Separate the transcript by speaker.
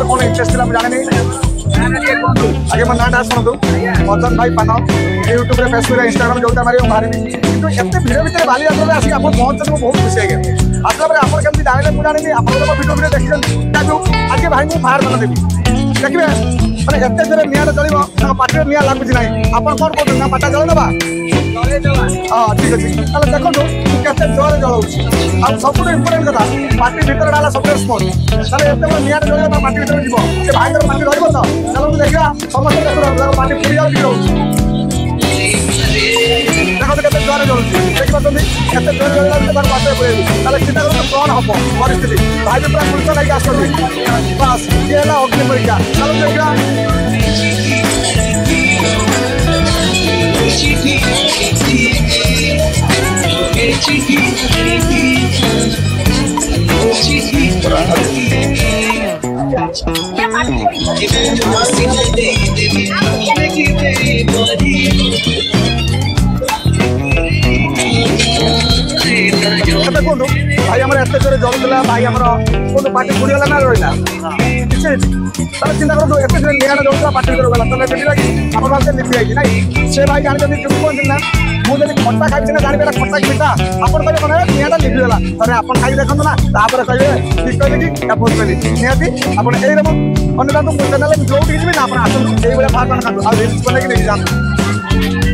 Speaker 1: कौन इंटरेस्ट थी जाने आगे मो ना शुणु मदन भाई पान यूट्यूब फेसबुक इंस्टाग्राम जो मारे बाहर कितु एत भिड़ भितर बाली आसी आप पहुंचे बहुत खुशी है आसला आप कमी जाने मुझे जानी आप भिडियो देखते आज भाई मुझे बाहर मन देवी देखिए मैंने एत जोर निआँ चलो पार्टी निआँ लगुच ना आप कौन कहते ना पाटा जल दबा हाँ ठीक अच्छे ताले देखो केते जोर जलाऊँ आ सब इम्पोर्टेंट कथा पार्टी भीतर डाला सब स्मोक ताले एत बड़ निआँ जल पार्टी भीतर जीव से भाई पार्टी रही तो चलो देखा समस्त देखो पार्टी पूरी जाऊँ देखो केते जोर जलूँ देखी पार्टी केते जोर जल पार्टी पड़े चिंता कर कौन हम परिस्थिति भाई पूरा पुलिस लगे आस बस ये अग्नि परीक्षा चलो देखा देखो भाई आम एत जोर जलूला भाई आम कौन पार्टी बुड़ीगला ना रहा चिंता करूँ एत जोर निआँ जलूला पार्टी गला तो लगे आप लिपि ना से भाई जानी कहते ना मुझे खट्टा खाई सीना जानवे खट्टा मीठा आप कहे निआँ लिपिगला थे आप खाई देखो ना तापर कहे ठीक कहले कि भूल कहली निहती आप अन्य चैनल जो जी ना आप आसतु ये बाहर खातु आ रिल्स बनैक नहीं जातु।